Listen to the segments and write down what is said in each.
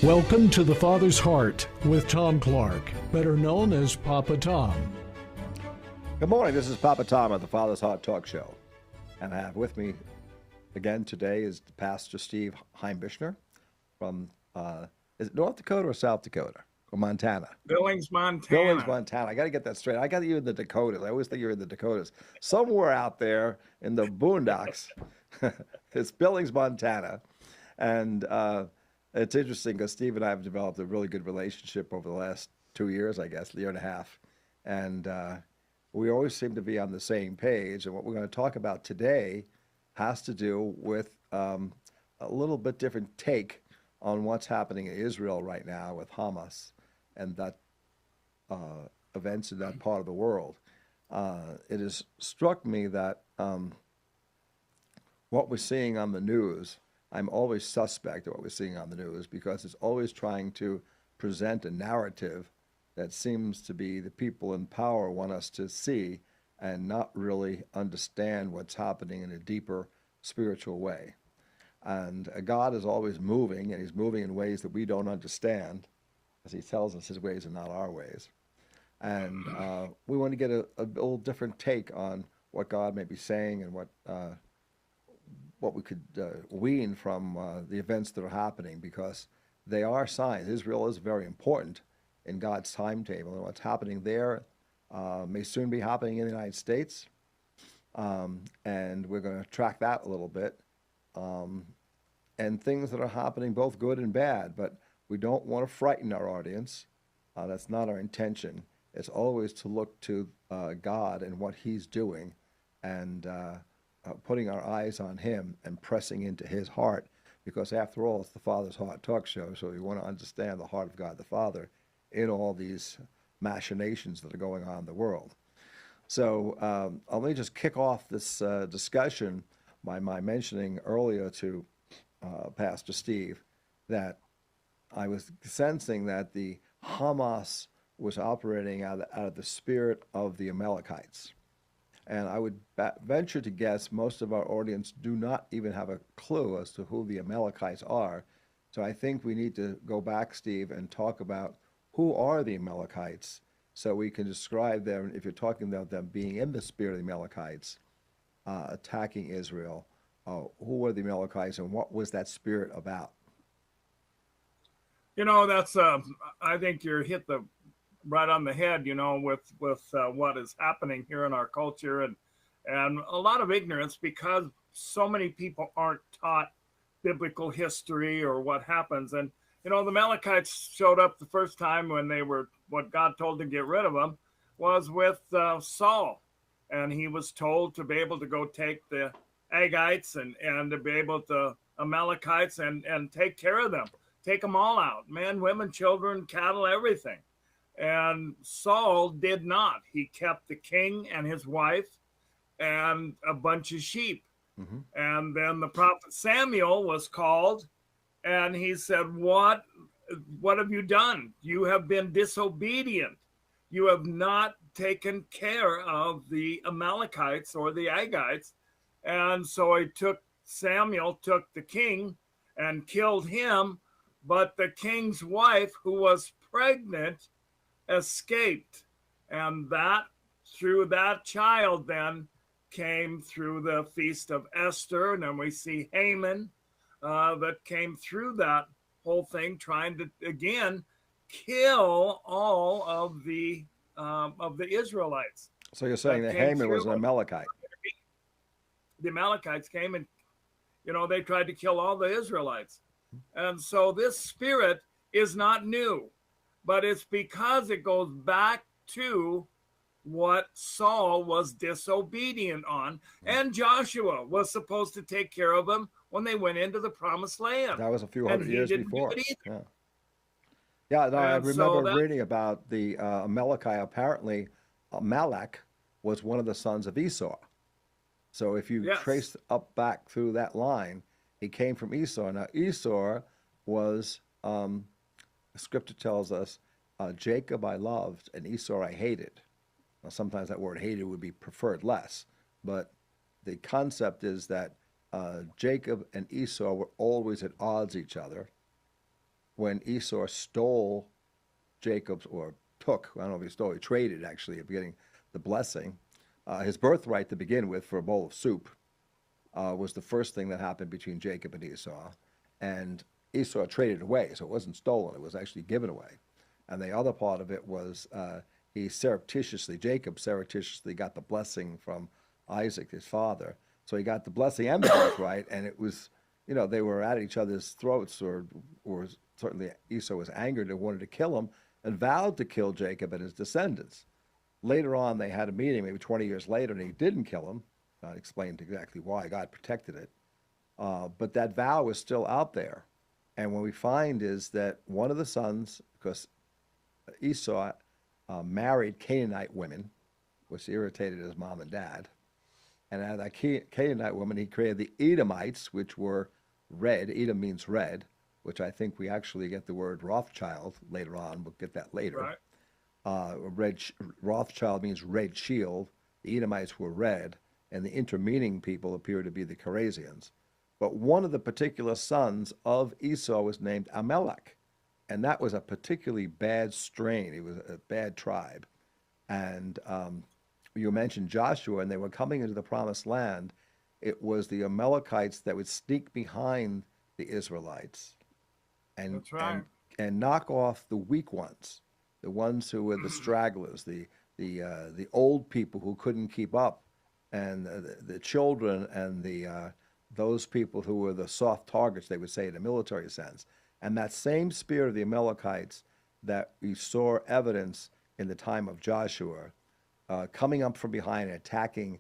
Welcome to The Father's Heart with Tom Clark, better known as Papa Tom. Good morning, this is Papa Tom at the Father's Heart Talk Show. And I have with me again today is Pastor Steve Heimbishner from, is it North Dakota or South Dakota? Or Montana? Billings, Montana. Billings, Montana. I got to get that straight. I got you in the Dakotas. I always think you're in the Dakotas. Somewhere out there in the boondocks, it's Billings, Montana. And it's interesting because Steve and I have developed a really good relationship over the last 2 years, I guess, a year and a half. And we always seem to be on the same page. And what we're going to talk about today has to do with a little bit different take on what's happening in Israel right now with Hamas and that events in that part of the world. It has struck me that what we're seeing on the news, I'm always suspect of what we're seeing on the news because it's always trying to present a narrative that seems to be the people in power want us to see and not really understand what's happening in a deeper spiritual way. And God is always moving, and he's moving in ways that we don't understand, as he tells us his ways are not our ways. And we want to get a little different take on what God may be saying and what we could wean from the events that are happening, because they are signs. Israel is very important in God's timetable, and what's happening there may soon be happening in the United States. And we're going to track that a little bit. And things that are happening, both good and bad, but we don't want to frighten our audience. That's not our intention. It's always to look to God and what he's doing, and putting our eyes on him and pressing into his heart, because after all, it's the Father's Heart Talk Show, so we want to understand the heart of God the Father in all these machinations that are going on in the world. So let me just kick off this discussion by my mentioning earlier to Pastor Steve that I was sensing that the Hamas was operating out of the spirit of the Amalekites. And I would venture to guess most of our audience do not even have a clue as to who the Amalekites are. So I think we need to go back, Steve, and talk about who are the Amalekites so we can describe them, if you're talking about them being in the spirit of the Amalekites, attacking Israel. Who were the Amalekites and what was that spirit about? You know, that's I think you hit the right on the head, you know, with what is happening here in our culture, and a lot of ignorance, because so many people aren't taught biblical history or what happens. And you know, the Amalekites showed up the first time when they were, what God told to get rid of them was with Saul, and he was told to be able to go take the Agites and to be able to Amalekites and take care of them, take them all out, men, women, children, cattle, everything. And Saul did not. He kept the king and his wife and a bunch of sheep. Mm-hmm. And then the prophet Samuel was called, and he said, what have you done? You have been disobedient. You have not taken care of the Amalekites or the Agites. And so Samuel took the king and killed him, but the king's wife, who was pregnant, escaped. And that, through that child, then came through the feast of Esther. And then we see Haman that came through that whole thing, trying to, again, kill all of the Israelites. So you're saying that Haman was an Amalekite? The Amalekites came and, you know, they tried to kill all the Israelites. And so this spirit is not new, but it's because it goes back to what Saul was disobedient on, and Joshua was supposed to take care of them when they went into the promised land. That was a few hundred years before. Yeah, no, I remember reading about the Amalekite. Apparently, Amalek was one of the sons of Esau. So if you trace up back through that line, he came from Esau. Now, Esau was, the scripture tells us, Jacob I loved and Esau I hated. Now, sometimes that word hated would be preferred less, but the concept is that Jacob and Esau were always at odds each other. when Esau stole Jacob's, or took, I don't know if he stole, he traded actually, of getting the blessing. His birthright to begin with for a bowl of soup was the first thing that happened between Jacob and Esau. And Esau traded it away, so it wasn't stolen, it was actually given away. And the other part of it was Jacob surreptitiously got the blessing from Isaac, his father. So he got the blessing and the birthright, and it was, they were at each other's throats, or certainly Esau was angered and wanted to kill him and vowed to kill Jacob and his descendants. Later on, they had a meeting, maybe 20 years later, and he didn't kill him. God explained exactly why. God protected it. But that vow is still out there. And what we find is that one of the sons, because Esau married Canaanite women, which irritated his mom and dad. And out of that Canaanite woman, he created the Edomites, which were red. Edom means red, which I think we actually get the word Rothschild later on. We'll get that later. Right. Rothschild means red shield. The Edomites were red, and the intermeaning people appear to be the Caucasians. But one of the particular sons of Esau was named Amalek, and that was a particularly bad strain. It was a bad tribe. And you mentioned Joshua, and they were coming into the promised land. It was the Amalekites that would sneak behind the Israelites and, That's right. and knock off the weak ones, the ones who were the stragglers, the old people who couldn't keep up, and the children, and those people who were the soft targets, they would say in a military sense. And that same spirit of the Amalekites that we saw evidence in the time of Joshua, coming up from behind and attacking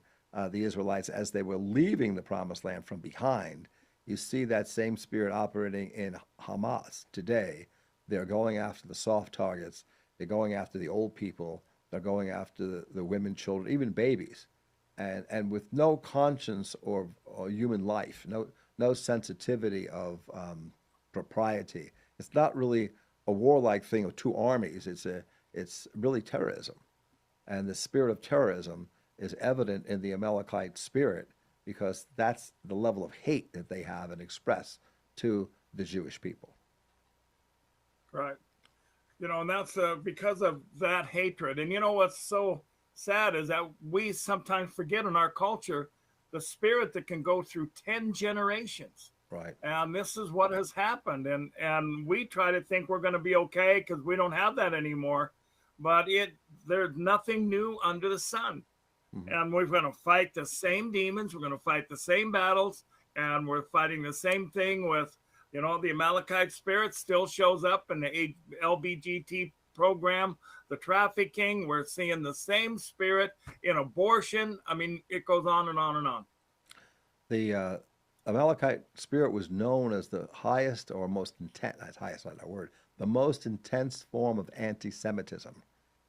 the Israelites as they were leaving the promised land from behind, you see that same spirit operating in Hamas today. They're going after the soft targets. They're going after the old people. They're going after the women, children, even babies. And with no conscience or human life, no sensitivity of propriety. It's not really a warlike thing of two armies. It's really terrorism. And the spirit of terrorism is evident in the Amalekite spirit, because that's the level of hate that they have and express to the Jewish people. Right. And that's because of that hatred. And what's so sad is that we sometimes forget in our culture the spirit that can go through 10 generations. Right. And this is what has happened. And we try to think we're going to be okay because we don't have that anymore. But there's nothing new under the sun. Mm-hmm. And we're going to fight the same demons. We're going to fight the same battles. And we're fighting the same thing with, the Amalekite spirit still shows up in the LBGT program, the trafficking. We're seeing the same spirit in abortion. I mean, it goes on and on and on. The Amalekite spirit was known as the highest or most intense, that's highest, not that word, the most intense form of anti-Semitism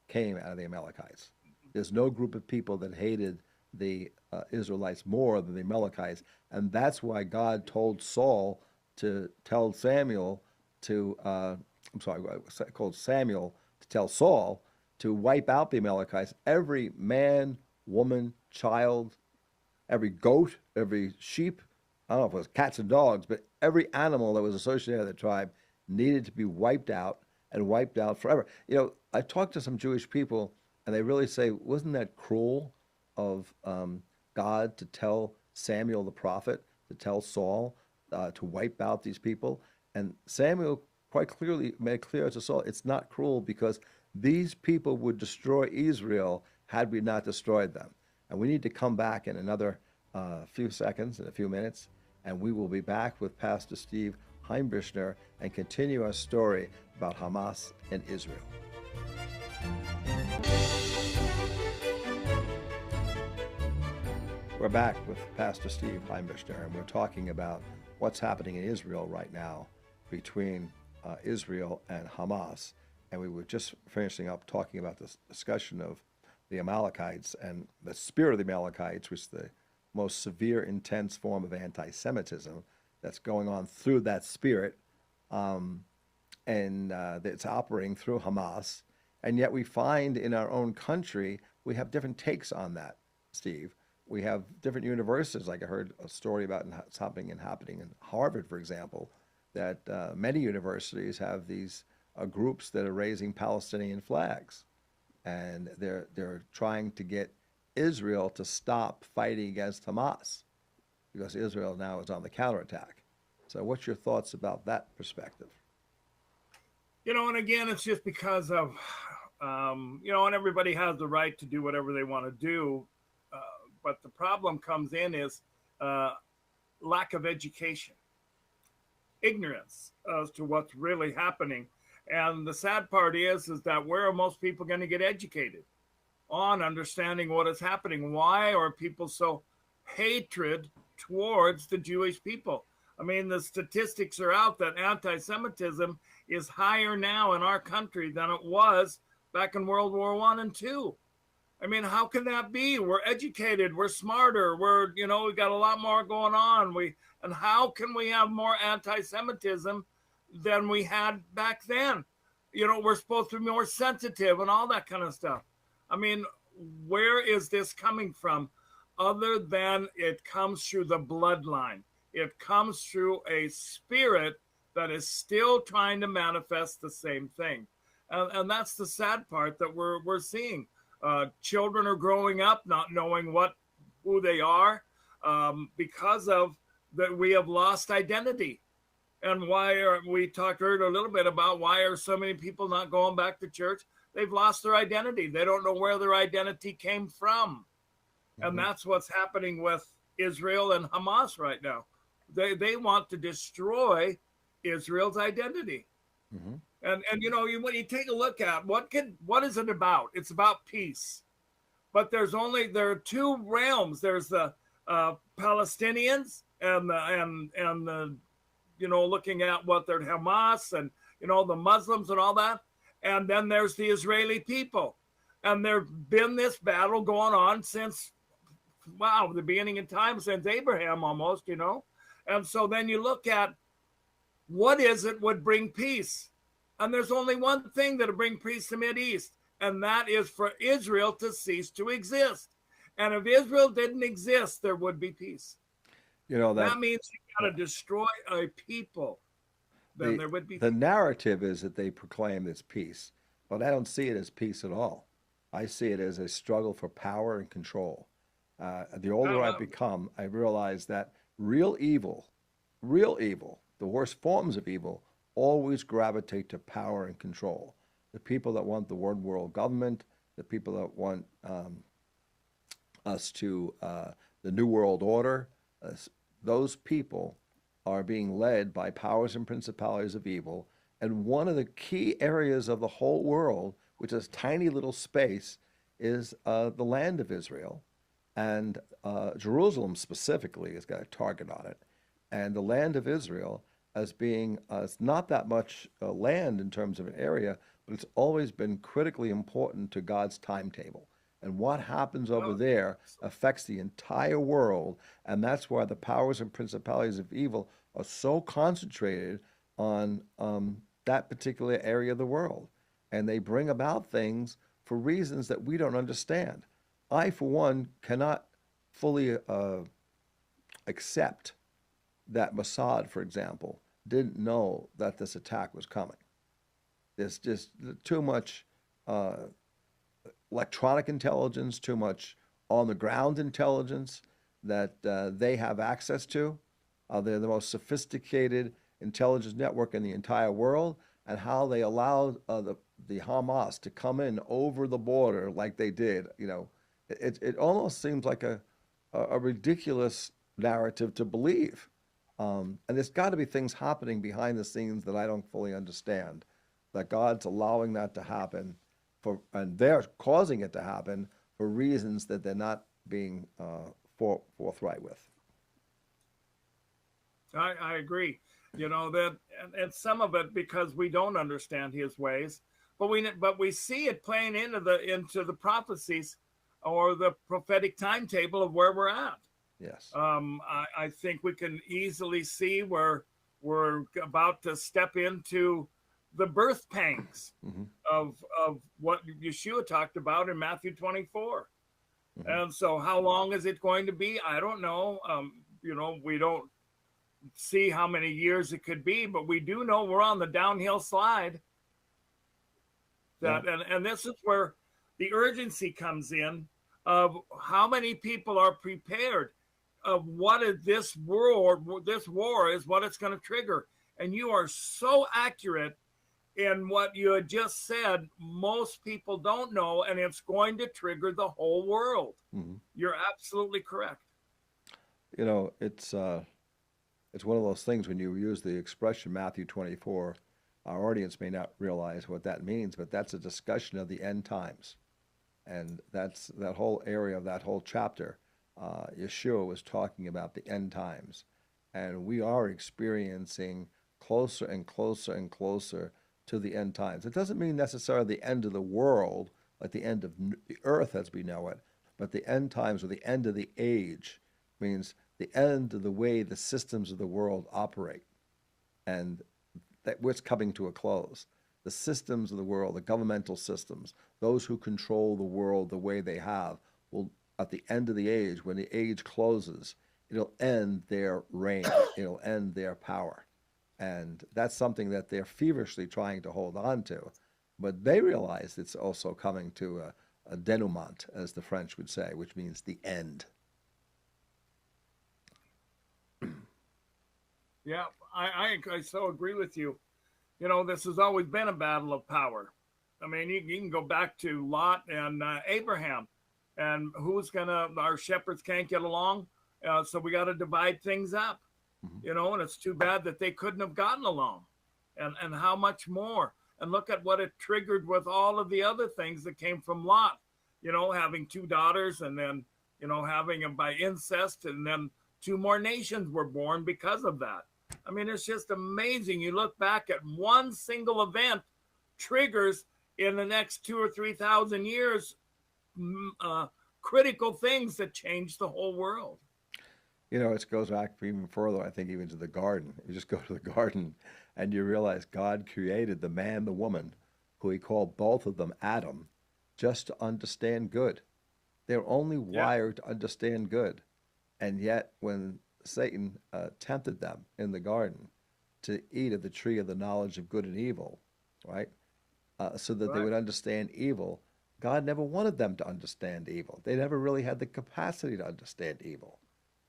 came out of the Amalekites. There's no group of people that hated the Israelites more than the Amalekites, and that's why God told Saul to tell Samuel to, called Samuel to tell Saul to wipe out the Amalekites. Every man, woman, child, every goat, every sheep, I don't know if it was cats and dogs, but every animal that was associated with the tribe needed to be wiped out, and wiped out forever. I've talked to some Jewish people, and they really say, wasn't that cruel of God to tell Samuel the prophet, to tell Saul to wipe out these people? And Samuel quite clearly made it clear to Saul, it's not cruel, because these people would destroy Israel had we not destroyed them. And we need to come back in another few seconds, in a few minutes, and we will be back with Pastor Steve Heimbishner and continue our story about Hamas and Israel. We're back with Pastor Steve Heimbishner, and we're talking about what's happening in Israel right now between Israel and Hamas. And we were just finishing up talking about this discussion of the Amalekites and the spirit of the Amalekites, which is the most severe, intense form of anti-Semitism that's going on through that spirit, and it's operating through Hamas. And yet we find in our own country, we have different takes on that, Steve. We have different universities, like I heard a story about what's happening in Harvard, for example, that many universities have these groups that are raising Palestinian flags, and they're trying to get Israel to stop fighting against Hamas because Israel now is on the counterattack. So, what's your thoughts about that perspective? And again, it's just because of, and everybody has the right to do whatever they want to do. But the problem comes in is lack of education, ignorance as to what's really happening. And the sad part is that where are most people going to get educated on understanding what is happening? Why are people so hatred towards the Jewish people? I mean, the statistics are out that anti-Semitism is higher now in our country than it was back in World War I and II. I mean, how can that be? We're educated, we're smarter, we got a lot more going on. And how can we have more anti-Semitism than we had back then? We're supposed to be more sensitive and all that kind of stuff. I mean, where is this coming from other than it comes through the bloodline? It comes through a spirit that is still trying to manifest the same thing. And that's the sad part that we're seeing. Children are growing up not knowing who they are because of that we have lost identity. And we talked earlier a little bit about why are so many people not going back to church? They've lost their identity. They don't know where their identity came from. Mm-hmm. And that's what's happening with Israel and Hamas right now. They want to destroy Israel's identity. Mm-hmm. And when you take a look at what is it about? It's about peace. But there are two realms. There's the Palestinians and the looking at what they're Hamas and the Muslims and all that. And then there's the Israeli people. And there's been this battle going on since the beginning of time, since Abraham almost, And so then you look at what is it would bring peace. And there's only one thing that would bring peace to the Mideast, and that is for Israel to cease to exist. And if Israel didn't exist, there would be peace. That means you got to destroy a people. Then there would be the narrative is that they proclaim this peace, but I don't see it as peace at all. I see it as a struggle for power and control. The older I become, I realize that real evil, the worst forms of evil, always gravitate to power and control. The people that want the one world government, the people that want us to the New World Order, those people are being led by powers and principalities of evil. And one of the key areas of the whole world, which is tiny little space, is the land of Israel. And Jerusalem specifically has got a target on it. And the land of Israel as being, it's not that much land in terms of an area, but it's always been critically important to God's timetable. And what happens over there affects the entire world. And that's why the powers and principalities of evil are so concentrated on that particular area of the world. And they bring about things for reasons that we don't understand. I, for one, cannot fully accept that Mossad, for example, didn't know that this attack was coming. There's just too much electronic intelligence, too much on-the-ground intelligence that they have access to. They're the most sophisticated intelligence network in the entire world, and how they allowed the Hamas to come in over the border like they did. It almost seems like a ridiculous narrative to believe. And there's got to be things happening behind the scenes that I don't fully understand, that God's allowing that to happen and they're causing it to happen for reasons that they're not being forthright with. I agree. That, and some of it because we don't understand his ways, but we see it playing into the prophecies or the prophetic timetable of where we're at. Yes. I think we can easily see where we're about to step into the birth pangs of what Yeshua talked about in Matthew 24. And so how long is it going to be? I don't know. see how many years it could be, but we do know we're on the downhill slide. That and this is where the urgency comes in of how many people are prepared of what is this war is what it's going to trigger. And you are so accurate in what you had just said. Most people don't know, and it's going to trigger the whole world. Mm-hmm. You're absolutely correct. You know, it's one of those things when you use the expression Matthew 24, our audience may not realize what that means, but that's a discussion of the end times. And that's that whole area of that whole chapter. Yeshua was talking about the end times. And we are experiencing closer and closer and closer to the end times. It doesn't mean necessarily the end of the world, like the end of the earth as we know it, but the end times or the end of the age means the end of the way the systems of the world operate. And that what's coming to a close. The systems of the world, the governmental systems, those who control the world the way they have, will, at the end of the age, when the age closes, it'll end their reign, it'll end their power. And that's something that they're feverishly trying to hold on to. But they realize it's also coming to a denouement, as the French would say, which means the end. Yeah, I so agree with you. You know, this has always been a battle of power. I mean, you can go back to Lot and Abraham, and our shepherds can't get along, so we got to divide things up. Mm-hmm. You know, and it's too bad that they couldn't have gotten along, and how much more. And look at what it triggered with all of the other things that came from Lot. You know, having 2 daughters, and then, you know, having them by incest, and then 2 more nations were born because of that. I mean, it's just amazing. You look back at one single event triggers in the next 2,000 or 3,000 years, critical things that change the whole world. You know, it goes back even further, I think, even to the garden. You just go to the garden and you realize God created the man, the woman, who he called both of them Adam, just to understand good. They're only wired to understand good. And yet when Satan tempted them in the garden to eat of the tree of the knowledge of good and evil, right? So that they would understand evil. God never wanted them to understand evil. They never really had the capacity to understand evil.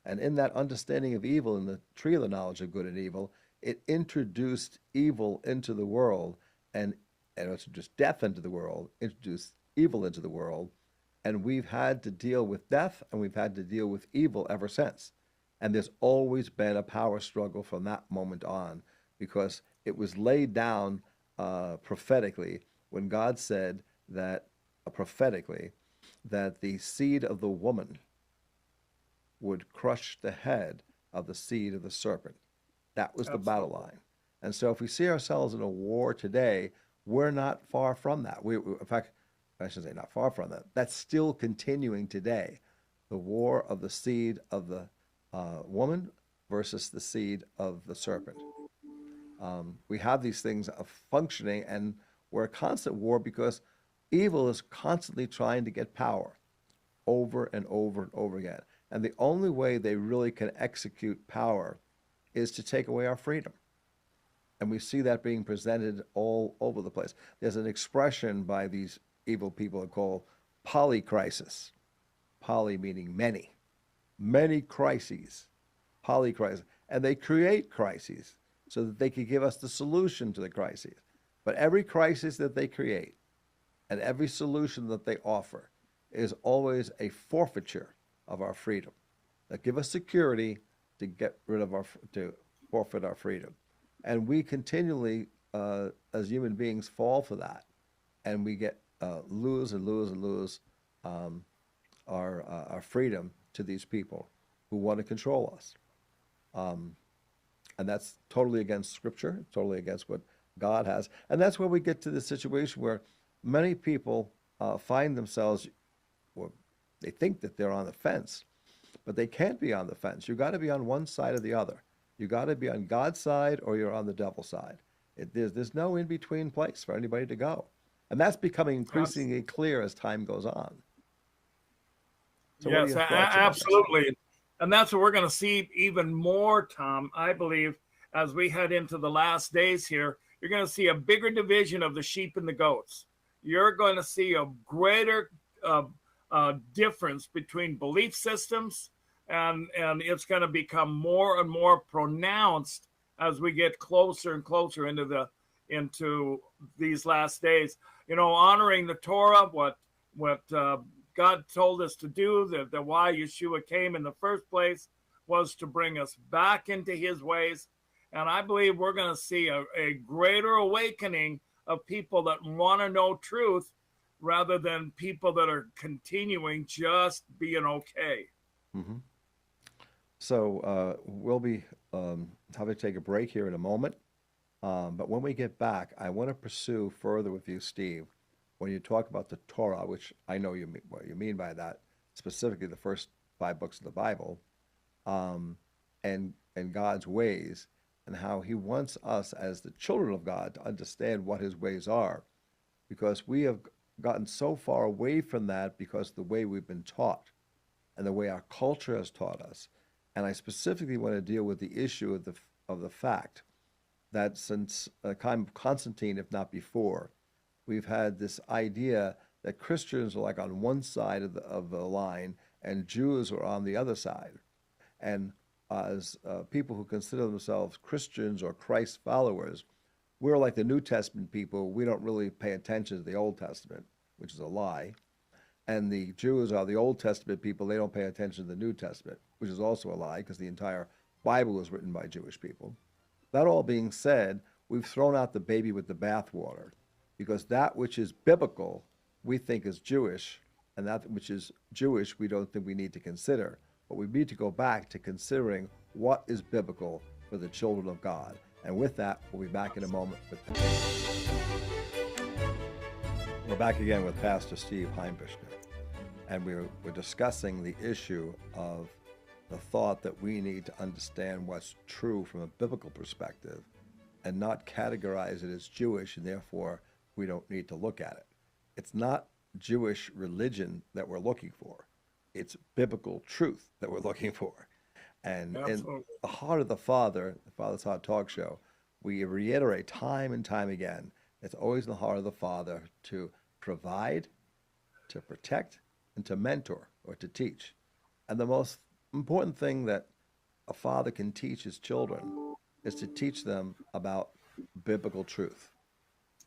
And in that understanding of evil, in the tree of the knowledge of good and evil, it introduced evil into the world, and introduced death into the world, introduced evil into the world. And we've had to deal with death, and we've had to deal with evil ever since. And there's always been a power struggle from that moment on, because it was laid down prophetically when God said that, prophetically, that the seed of the woman would crush the head of the seed of the serpent. That was the battle line. And so if we see ourselves in a war today, we're not far from that. In fact, I should say not far from that. That's still continuing today. The war of the seed of the woman versus the seed of the serpent. We have these things of functioning, and we're a constant war because evil is constantly trying to get power over and over and over again. And the only way they really can execute power is to take away our freedom. And we see that being presented all over the place. There's an expression by these evil people called polycrisis. Poly meaning many. Many crises, polycrisis, and they create crises so that they can give us the solution to the crises. But every crisis that they create and every solution that they offer is always a forfeiture of our freedom. That give us security to get rid of to forfeit our freedom. And we continually, as human beings, fall for that, and we get lose and lose and lose our freedom to these people who want to control us. And that's totally against Scripture, totally against what God has. And that's where we get to the situation where many people find themselves, well, they think that they're on the fence, but they can't be on the fence. You've got to be on one side or the other. You've got to be on God's side or you're on the devil's side. There's no in-between place for anybody to go. And that's becoming increasingly clear as time goes on. So yes, absolutely. And that's what we're going to see even more, Tom, I believe, as we head into the last days here. You're going to see a bigger division of the sheep and the goats. You're going to see a greater difference between belief systems, and it's going to become more and more pronounced as we get closer and closer into these last days. You know, honoring the Torah, what God told us to do, that why Yeshua came in the first place was to bring us back into his ways. And I believe we're going to see a greater awakening of people that want to know truth rather than people that are continuing just being okay. Mm-hmm. So we'll be having to take a break here in a moment. But when we get back, I want to pursue further with you, Steve, when you talk about the Torah, which I know what you mean by that, specifically the first 5 books of the Bible, and God's ways, and how he wants us as the children of God to understand what his ways are, because we have gotten so far away from that because of the way we've been taught and the way our culture has taught us. And I specifically want to deal with the issue of the fact that since the time of Constantine, if not before, we've had this idea that Christians are like on one side of the line and Jews are on the other side. And as people who consider themselves Christians or Christ followers, we're like the New Testament people. We don't really pay attention to the Old Testament, which is a lie. And the Jews are the Old Testament people. They don't pay attention to the New Testament, which is also a lie because the entire Bible was written by Jewish people. That all being said, we've thrown out the baby with the bathwater, because that which is biblical we think is Jewish, and that which is Jewish we don't think we need to consider. But we need to go back to considering what is biblical for the children of God. And with that, we'll be back in a moment. We're back again with Pastor Steve Heimbishner, and we're discussing the issue of the thought that we need to understand what's true from a biblical perspective and not categorize it as Jewish, and therefore we don't need to look at it. It's not Jewish religion that we're looking for. It's biblical truth that we're looking for. And in the heart of the Father's Heart Talk Show, we reiterate time and time again, it's always in the heart of the Father to provide, to protect, and to mentor or to teach. And the most important thing that a father can teach his children is to teach them about biblical truth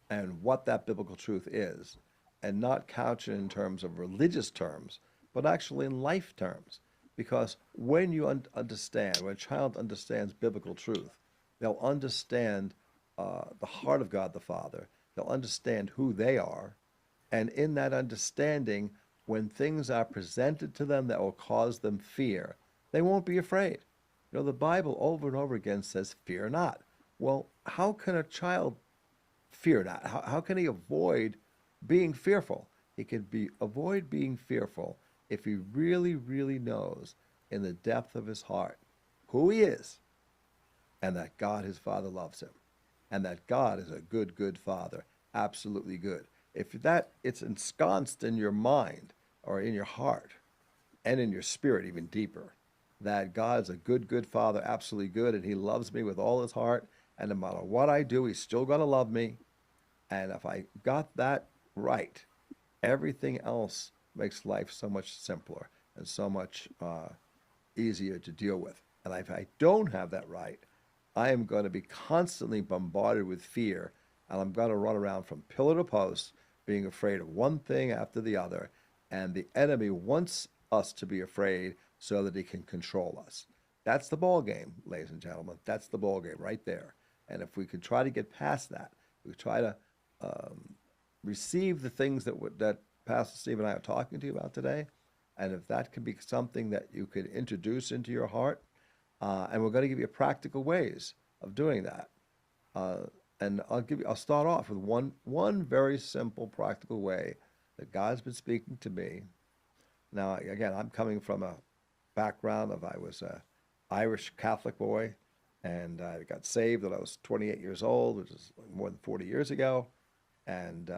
and what that biblical truth is, and not couch it in terms of religious terms, but actually in life terms. Because when you understand, when a child understands biblical truth, they'll understand the heart of God the Father. They'll understand who they are. And in that understanding, when things are presented to them that will cause them fear, they won't be afraid. You know, the Bible over and over again says, fear not. Well, how can a child fear not? How can he avoid being fearful? He can avoid being fearful if he really, really knows in the depth of his heart who he is, and that God, his Father, loves him, and that God is a good, good Father, absolutely good. If it's ensconced in your mind or in your heart and in your spirit even deeper, that God is a good, good Father, absolutely good, and he loves me with all his heart, and no matter what I do, he's still going to love me. And if I got that right, everything else makes life so much simpler and so much easier to deal with. And if I don't have that right, I am going to be constantly bombarded with fear, and I'm going to run around from pillar to post, being afraid of one thing after the other. And the enemy wants us to be afraid so that he can control us. That's the ball game, ladies and gentlemen. That's the ball game right there. And if we could try to get past that, we try to receive the things that Pastor Steve and I are talking to you about today, and if that can be something that you could introduce into your heart, and we're going to give you practical ways of doing that. And I'll start off with one very simple, practical way that God's been speaking to me. Now, again, I'm coming from a background I was an Irish Catholic boy, and I got saved when I was 28 years old, which is more than 40 years ago. And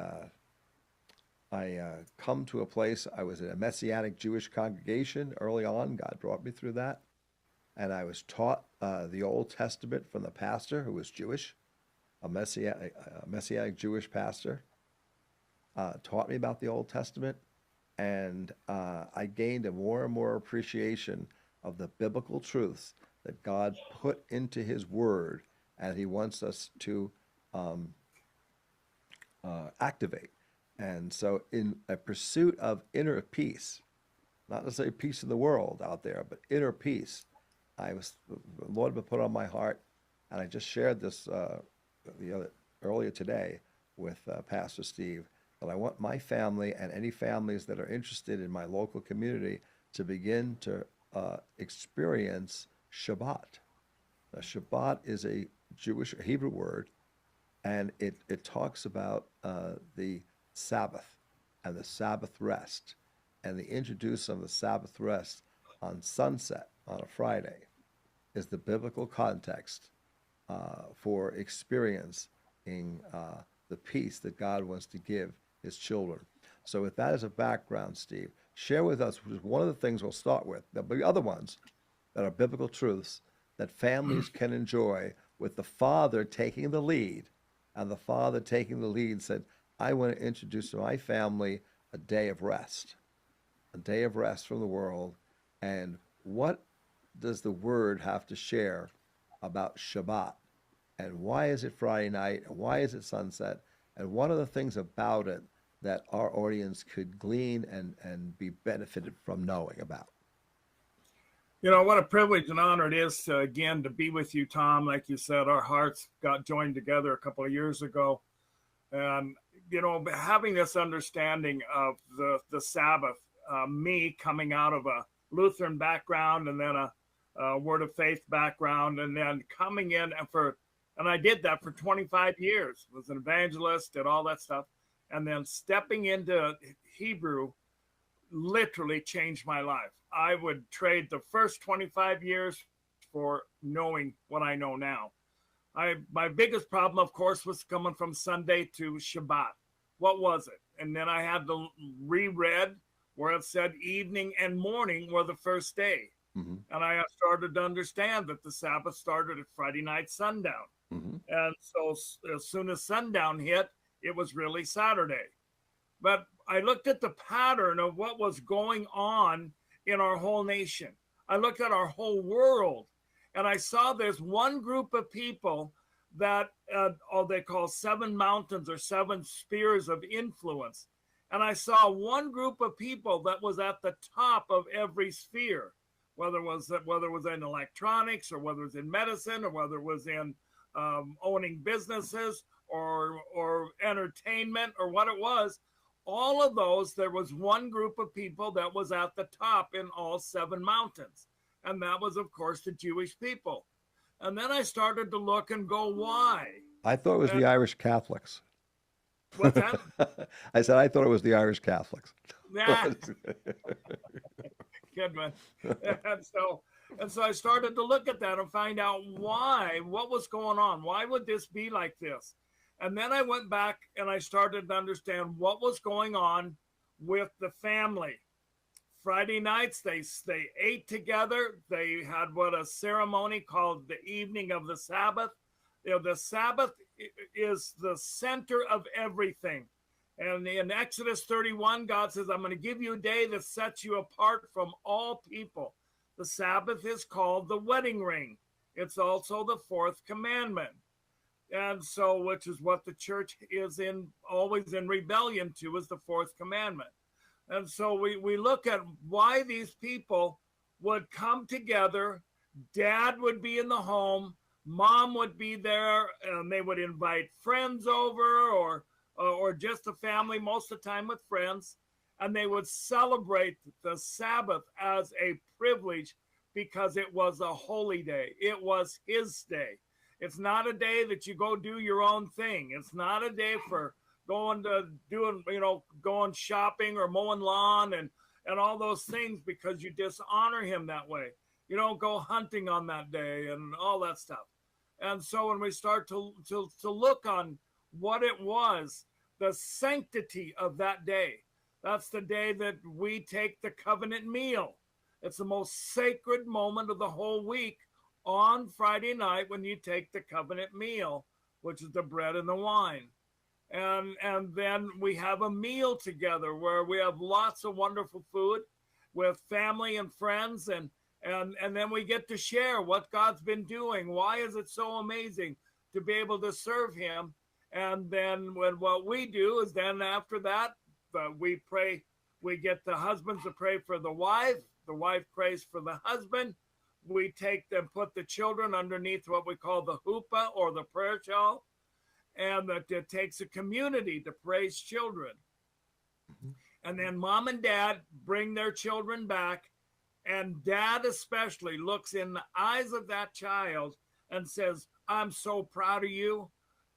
I come to a place, I was in a Messianic Jewish congregation early on. God brought me through that. and I was taught the Old Testament from the pastor who was Jewish, a Messianic Jewish pastor, taught me about the Old Testament, and I gained a more and more appreciation of the biblical truths that God put into His Word, and He wants us to um, activate. And so, in a pursuit of inner peace, not necessarily peace in the world out there, but inner peace, the Lord had put on my heart, and I just shared this earlier today with Pastor Steve, that I want my family and any families that are interested in my local community to begin to experience Shabbat. Now, Shabbat is a Jewish Hebrew word, and it talks about the Sabbath and the Sabbath rest, and the introduction of the Sabbath rest on sunset on a Friday is the biblical context for experiencing the peace that God wants to give His children. So, with that as a background, Steve, share with us one of the things we'll start with. There'll be other ones that are biblical truths that families can enjoy, with the father taking the lead. And the father taking the lead said, I want to introduce to my family a day of rest from the world. And what does the word have to share about Shabbat? And why is it Friday night? And why is it sunset? And what are the things about it that our audience could glean and be benefited from knowing about? You know, what a privilege and honor it is to, again, to be with you, Tom. Like you said, our hearts got joined together a couple of years ago. And, you know, having this understanding of the Sabbath, me coming out of a Lutheran background and then a Word of Faith background, and then coming in and I did that for 25 years, was an evangelist, did all that stuff. And then stepping into Hebrew literally changed my life. I would trade the first 25 years for knowing what I know now. My biggest problem, of course, was coming from Sunday to Shabbat. What was it? And then I had to reread where it said evening and morning were the first day. Mm-hmm. And I started to understand that the Sabbath started at Friday night sundown. Mm-hmm. And so as soon as sundown hit, it was really Saturday. But I looked at the pattern of what was going on in our whole nation. I looked at our whole world, and I saw there's one group of people that they call 7 mountains or 7 spheres of influence. And I saw one group of people that was at the top of every sphere, whether it was in electronics, or whether it was in medicine, or whether it was in owning businesses or entertainment, or what it was. All of those, there was one group of people that was at the top in all 7 mountains. And that was, of course, the Jewish people. And then I started to look and go, why? I thought it was the Irish Catholics. What's that? I said, I thought it was the Irish Catholics. Yeah. Good one. And so I started to look at that and find out what was going on. Why would this be like this? And then I went back and I started to understand what was going on with the family. Friday nights, they ate together. They had a ceremony called the evening of the Sabbath. You know, the Sabbath is the center of everything. And in Exodus 31, God says, I'm going to give you a day that sets you apart from all people. The Sabbath is called the wedding ring. It's also the 4th commandment. And so, which is what the church is always in rebellion to, is the 4th commandment. And so we look at why these people would come together. Dad would be in the home, mom would be there, and they would invite friends over, or just the family, most of the time with friends, and they would celebrate the Sabbath as a privilege because it was a holy day. It was His day. It's not a day that you go do your own thing. It's not a day for going shopping or mowing lawn and all those things, because you dishonor Him that way. You don't go hunting on that day and all that stuff. And so when we start to look on what it was, the sanctity of that day, that's the day that we take the covenant meal. It's the most sacred moment of the whole week on Friday night when you take the covenant meal, which is the bread and the wine. And then we have a meal together where we have lots of wonderful food with family and friends, and then we get to share what God's been doing. Why is it so amazing to be able to serve him? And then what we do is then after that, we pray. We get the husbands to pray for the wife prays for the husband. We take them, put the children underneath what we call the huppah or the prayer shawl, and that it takes a community to praise children. Mm-hmm. And then mom and dad bring their children back, and dad especially looks in the eyes of that child and says, I'm so proud of you.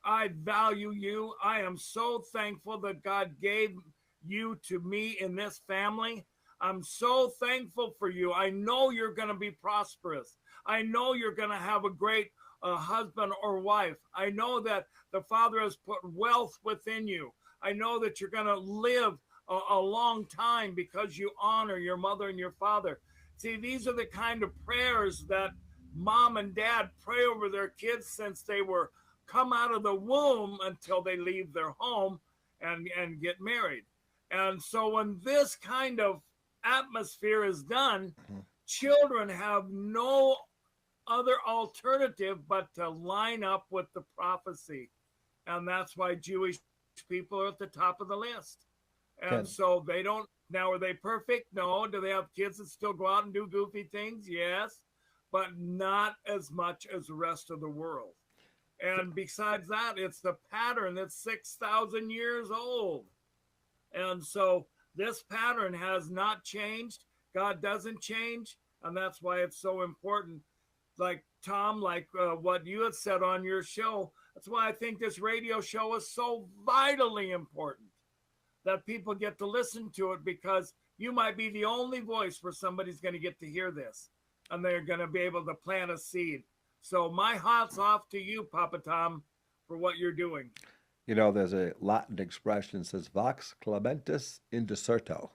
I value you. I am so thankful that God gave you to me in this family. I'm so thankful for you. I know you're going to be prosperous. I know you're going to have a great husband or wife. I know that the Father has put wealth within you. I know that you're going to live a long time because you honor your mother and your father. See, these are the kind of prayers that mom and dad pray over their kids since they were come out of the womb until they leave their home and get married. And so when this kind of atmosphere is done, children have no other alternative but to line up with the prophecy. And that's why Jewish people are at the top of the list. And so they don't, now are they perfect? No. Do they have kids that still go out and do goofy things? Yes, but not as much as the rest of the world. And besides that, it's the pattern that's 6,000 years old. And so this pattern has not changed. God doesn't change. And that's why it's so important. Like Tom, what you had said on your show, that's why I think this radio show is so vitally important, that people get to listen to it, because you might be the only voice where somebody's going to get to hear this, and they're going to be able to plant a seed. So my hat's off to you, Papa Tom, for what you're doing. You know, there's a Latin expression that says vox clamentis in deserto.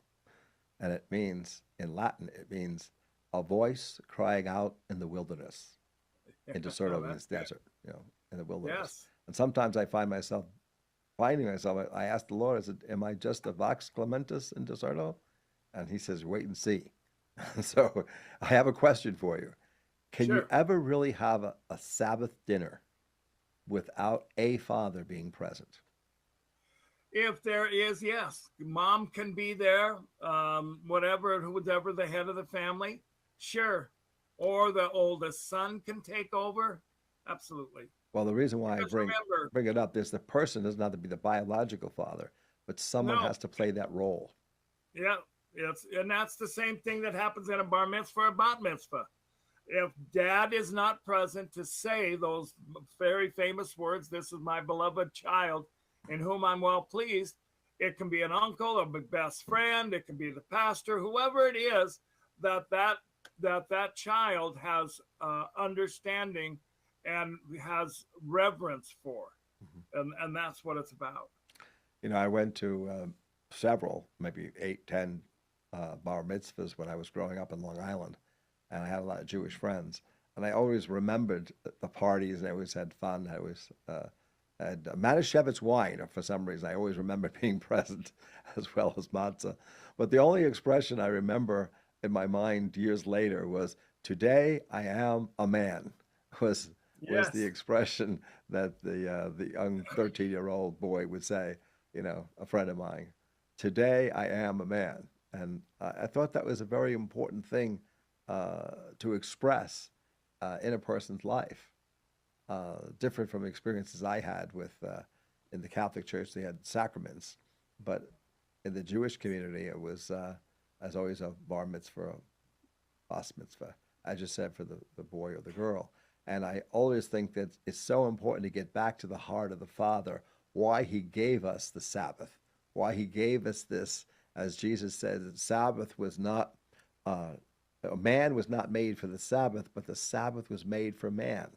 And it means, in Latin, it means a voice crying out in the wilderness. In deserto means desert, in the wilderness. Yes. And sometimes I find myself, I ask the Lord, I said, am I just a vox clamentis in deserto? And he says, wait and see. So I have a question for you. Can you ever really have a Sabbath dinner without a father being present? If there is, yes. Mom can be there, whoever the head of the family, sure. Or the oldest son can take over, absolutely. Well, the reason why I bring it up is the person doesn't have to be the biological father, but someone has to play that role. Yeah, and that's the same thing that happens in a bar mitzvah or a bat mitzvah. If dad is not present to say those very famous words, this is my beloved child in whom I'm well pleased, it can be an uncle, a best friend, it can be the pastor, whoever it is, that child has understanding and has reverence for. Mm-hmm. And that's what it's about. You know, I went to several, maybe 8, 10 bar mitzvahs when I was growing up in Long Island. And I had a lot of Jewish friends. And I always remembered the parties. I always had fun. I always had Manischewitz wine, for some reason. I always remember being present, as well as matzah. But the only expression I remember in my mind years later was, today I am a man, was the expression that the young 13-year-old boy would say, a friend of mine. Today I am a man. And I thought that was a very important thing to express in a person's life, different from experiences I had with in the Catholic Church. They had sacraments, but in the Jewish community, it was as always a bar mitzvah, bas mitzvah, as you said, for the boy or the girl. And I always think that it's so important to get back to the heart of the Father, why he gave us the Sabbath, why he gave us this, as Jesus said, the Sabbath was not man was not made for the Sabbath, but the Sabbath was made for man.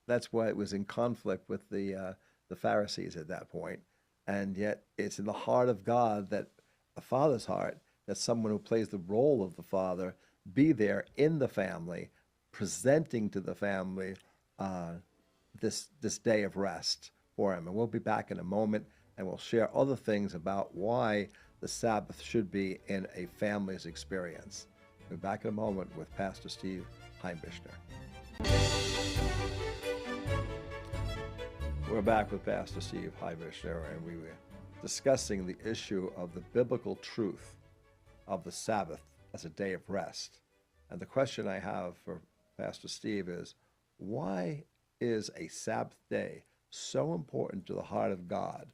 That's why it was in conflict with the Pharisees at that point. And yet it's in the heart of God, that the Father's heart, that someone who plays the role of the Father be there in the family, presenting to the family this day of rest for him. And we'll be back in a moment, and we'll share other things about why the Sabbath should be in a family's experience. We'll be back in a moment with Pastor Steve Heimbichner. We're back with Pastor Steve Heimbichner, and we were discussing the issue of the biblical truth of the Sabbath as a day of rest. And the question I have for Pastor Steve is, why is a Sabbath day so important to the heart of God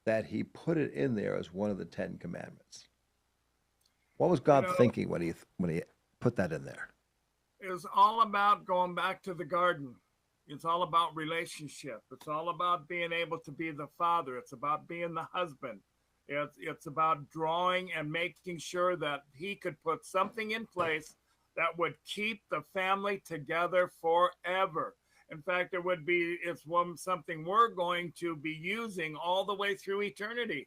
that he put it in there as one of the 10 commandments? What was God thinking when he put that in there? It was all about going back to the garden. It's all about relationship. It's all about being able to be the father. It's about being the husband. It's about drawing and making sure that he could put something in place that would keep the family together forever. In fact, it's something we're going to be using all the way through eternity,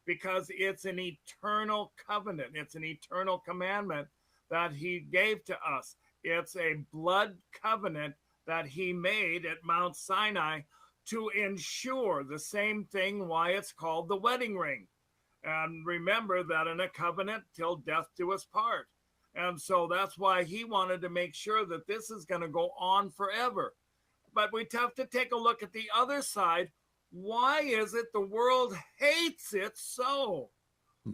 because it's an eternal covenant. It's an eternal commandment that he gave to us. It's a blood covenant that he made at Mount Sinai to ensure the same thing, why it's called the wedding ring. And remember that in a covenant, till death do us part. And so that's why he wanted to make sure that this is going to go on forever. But we have to take a look at the other side. Why is it the world hates it so?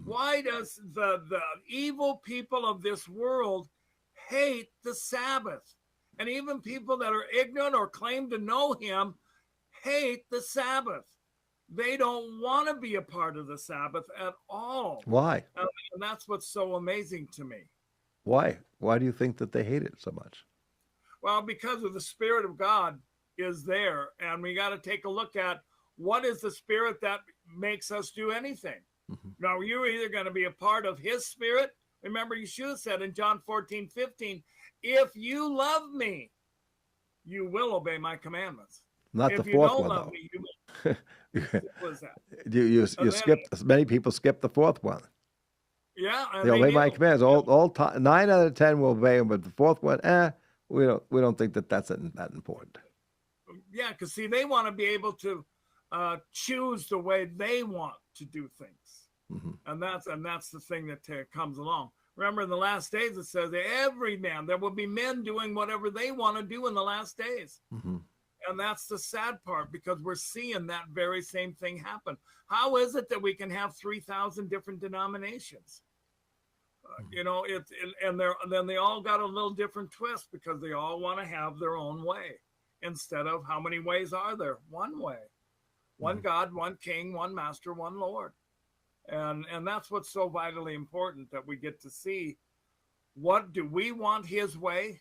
Why does the evil people of this world hate the Sabbath? And even people that are ignorant or claim to know him hate the Sabbath. They don't want to be a part of the Sabbath at all. Why? And that's what's so amazing to me. Why? Why do you think that they hate it so much? Well, because of the Spirit of God is there. And we got to take a look at what is the Spirit that makes us do anything. Now, you're either going to be a part of his Spirit. Remember, Yeshua said in John 14:15, if you love me, you will obey my commandments. Not if the fourth one, love though. me, you will. What was that? You skipped. Many people skip the fourth one. Yeah, They obey my commands. All 9 out of 10 will obey them, but the fourth one, we don't think that's that important. Yeah, because see, they want to be able to choose the way they want to do things, and that's the thing that comes along. Remember, in the last days, it says that every man, there will be men doing whatever they want to do in the last days. And that's the sad part, because we're seeing that very same thing happen. How is it that we can have 3,000 different denominations? Then they all got a little different twist, because they all want to have their own way, instead of how many ways are there? One way, one God, one King, one Master, one Lord. And that's what's so vitally important, that we get to see, what do we want his way,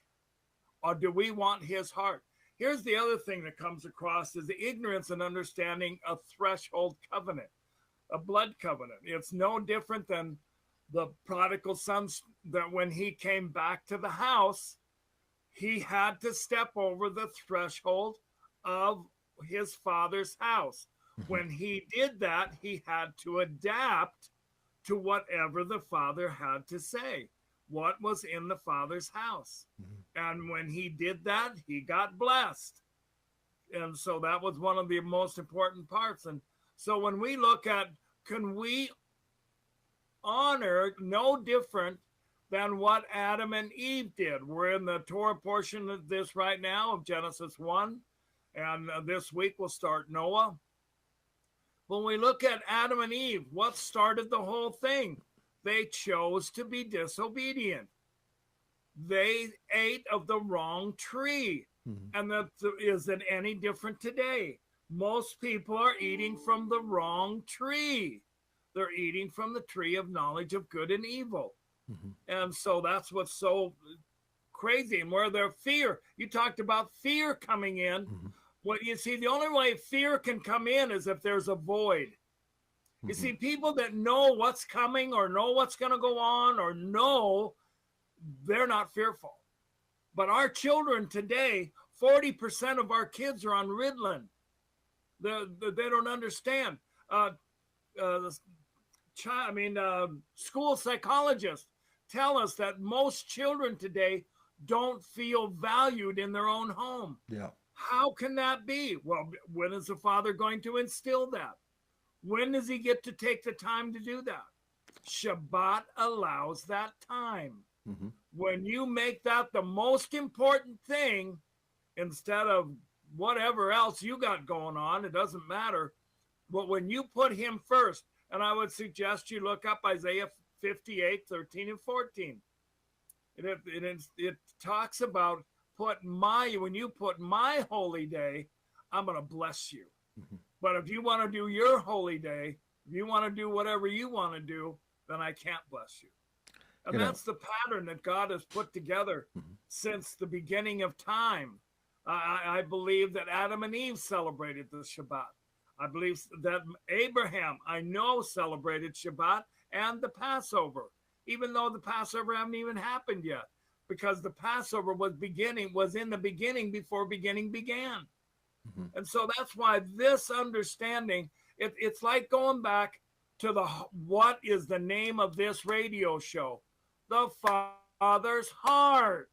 or do we want his heart? Here's the other thing that comes across, is the ignorance and understanding a threshold covenant, a blood covenant. It's no different than the prodigal son, that when he came back to the house, he had to step over the threshold of his father's house. When he did that, he had to adapt to whatever the father had to say, what was in the father's house. And when he did that, he got blessed. And so that was one of the most important parts. And so when we look at, can we honor no different than what Adam and Eve did? We're in the Torah portion of this right now, of Genesis 1. And this week we'll start Noah. When we look at Adam and Eve, what started the whole thing? They chose to be disobedient. They ate of the wrong tree. And that isn't any different today. Most people are eating from the wrong tree. They're eating from the tree of knowledge of good and evil. And so that's what's so crazy. And where their fear, you talked about fear coming in. Well, you see, the only way fear can come in is if there's a void. You see, people that know what's coming, or know what's going to go on, or know, they're not fearful. But our children today, 40% of our kids are on Ritalin. They don't understand. School psychologists tell us that most children today don't feel valued in their own home. Yeah. How can that be? Well, when is the father going to instill that? When does he get to take the time to do that? Shabbat allows that time. Mm-hmm. When you make that the most important thing, instead of whatever else you got going on, it doesn't matter. But when you put him first, and I would suggest you look up Isaiah 58, 13 and 14. It talks about when you put my holy day, I'm going to bless you. Mm-hmm. But if you want to do your holy day, if you want to do whatever you want to do, then I can't bless you. And that's the pattern that God has put together since the beginning of time. I believe that Adam and Eve celebrated the Shabbat. I believe that Abraham, I know, celebrated Shabbat and the Passover, even though the Passover haven't even happened yet, because the Passover was in the beginning before beginning began. Mm-hmm. And so that's why this understanding, it's like going back to what is the name of this radio show? The Father's Heart.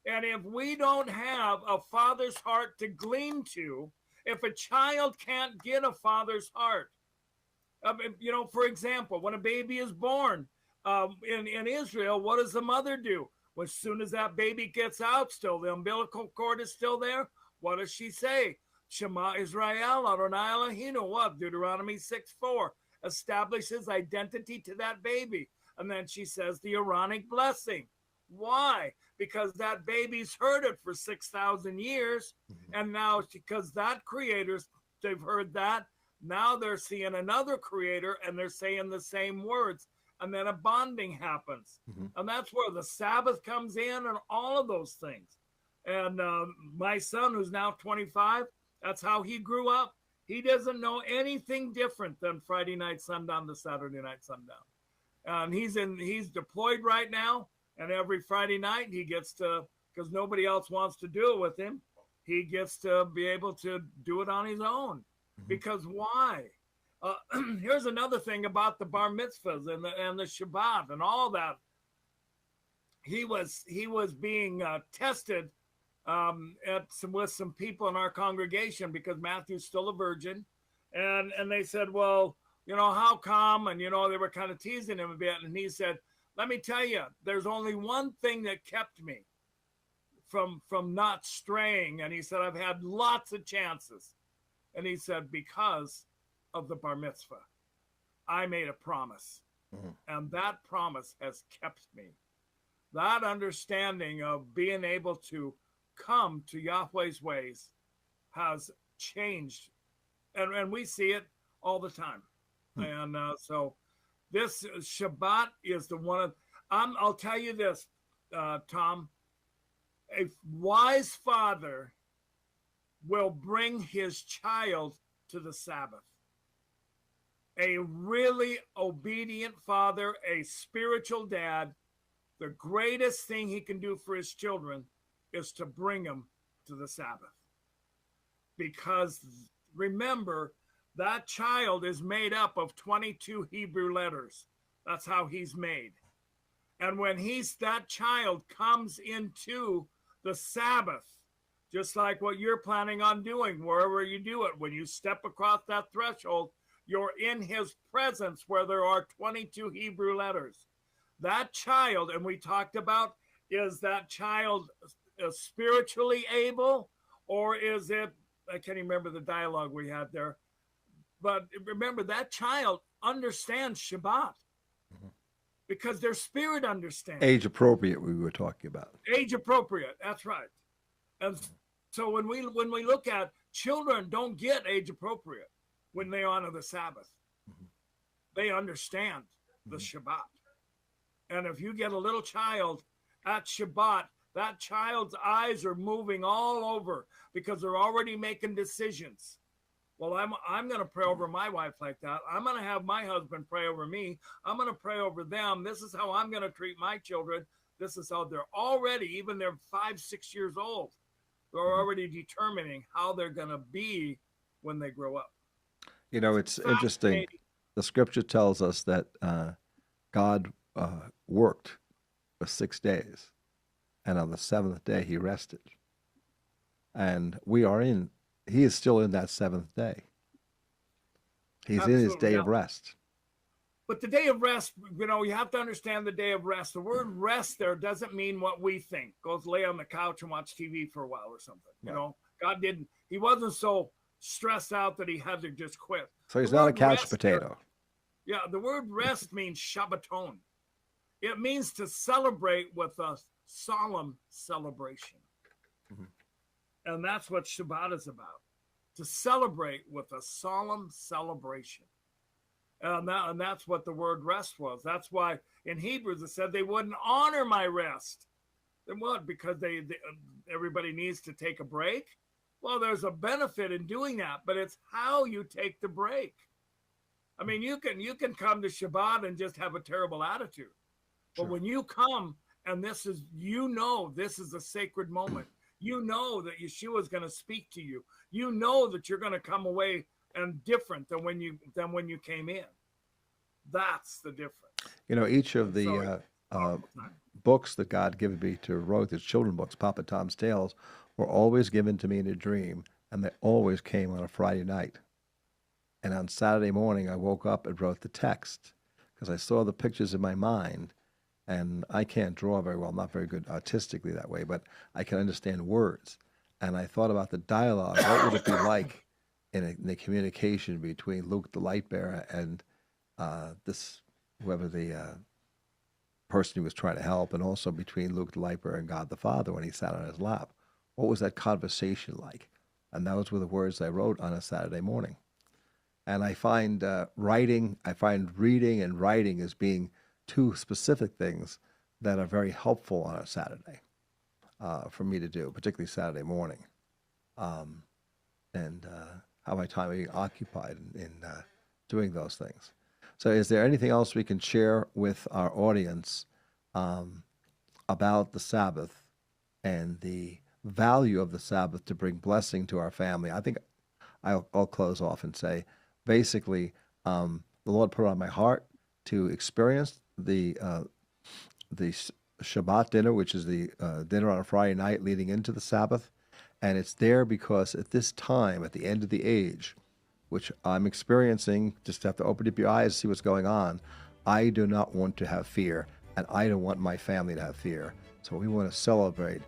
And if we don't have a father's heart to glean to, if a child can't get a father's heart, for example, when a baby is born in Israel, what does the mother do? Well, as soon as that baby gets out, still the umbilical cord is still there. What does she say? Shema Israel, Adonai Eloheinu, what? Deuteronomy 6:4 establishes identity to that baby. And then she says the Aaronic blessing. Why? Because that baby's heard it for 6,000 years. And now, because that creators, they've heard that, now they're seeing another creator and they're saying the same words. And then a bonding happens. And that's where the Sabbath comes in and all of those things. And my son, who's now 25, that's how he grew up. He doesn't know anything different than Friday night sundown to Saturday night sundown. And he's deployed right now. And every Friday night he gets to, because nobody else wants to do it with him, he gets to be able to do it on his own. Because why? Here's another thing about the bar mitzvahs and the Shabbat and all that. He was being tested with some people in our congregation because Matthew's still a virgin, and they said, well, how come? And they were kind of teasing him a bit, and he said, let me tell you, there's only one thing that kept me from not straying. And he said, I've had lots of chances. And he said, because of the bar mitzvah, I made a promise. And that promise has kept me. That understanding of being able to come to Yahweh's ways has changed. And we see it all the time. And so this Shabbat is the one of, I'll tell you this, Tom, a wise father will bring his child to the Sabbath. A really obedient father, a spiritual dad, the greatest thing he can do for his children is to bring them to the Sabbath. Because remember, that child is made up of 22 Hebrew letters. That's how he's made. And when that child comes into the Sabbath, just like what you're planning on doing, wherever you do it, when you step across that threshold, you're in his presence where there are 22 Hebrew letters. That child, and we talked about, is that child spiritually able, or is it, I can't even remember the dialogue we had there, but remember that child understands Shabbat because their spirit understands. Age appropriate, we were talking about. Age appropriate, that's right. And so when we look at children, don't get age appropriate when they honor the Sabbath. They understand the Shabbat. And if you get a little child at Shabbat, that child's eyes are moving all over because they're already making decisions. Well, I'm going to pray over my wife like that. I'm going to have my husband pray over me. I'm going to pray over them. This is how I'm going to treat my children. This is how they're already, even they're 5-6 years old, they're already determining how they're going to be when they grow up. It's interesting. The scripture tells us that God worked for 6 days, and on the seventh day he rested. And he is still in that seventh day. He's in his Absolutely. day Yeah. of rest. But the day of rest, you have to understand the day of rest. The word rest there doesn't mean what we think. Go lay on the couch and watch TV for a while or something. Right. God didn't. He wasn't so stressed out that he had to just quit. So he's The not a word couch rest potato. Yeah, the word rest means Shabbaton. It means to celebrate with a solemn celebration. Mm-hmm. And that's what Shabbat is about. To celebrate with a solemn celebration. And that's what the word rest was. That's why in Hebrews it said they wouldn't honor my rest. They would, because everybody needs to take a break. Well, there's a benefit in doing that, but it's how you take the break. I mean, you can come to Shabbat and just have a terrible attitude. But Sure. when you come and this is a sacred moment. You know that Yeshua is going to speak to you. You know that you're going to come away and different than when you came in. That's the difference. Each of the books that God gave me to write, his children books, Papa Tom's Tales, were always given to me in a dream, and they always came on a Friday night. And on Saturday morning, I woke up and wrote the text because I saw the pictures in my mind, and I can't draw very well. I'm not very good artistically that way, but I can understand words. And I thought about the dialogue. What would it be like in the communication between Luke the light bearer and whoever the person he was trying to help, and also between Luke the light bearer and God the Father when he sat on his lap? What was that conversation like? And those were the words I wrote on a Saturday morning. And I find reading and writing as being two specific things that are very helpful on a Saturday for me to do, particularly Saturday morning. And how my time being occupied in doing those things. So is there anything else we can share with our audience about the Sabbath and the value of the Sabbath to bring blessing to our family? I think I'll close off and say, basically, the Lord put it on my heart to experience the Shabbat dinner, which is the dinner on a Friday night leading into the Sabbath. And it's there because at this time, at the end of the age, which I'm experiencing, just have to open up your eyes and see what's going on, I do not want to have fear, and I don't want my family to have fear. So we want to celebrate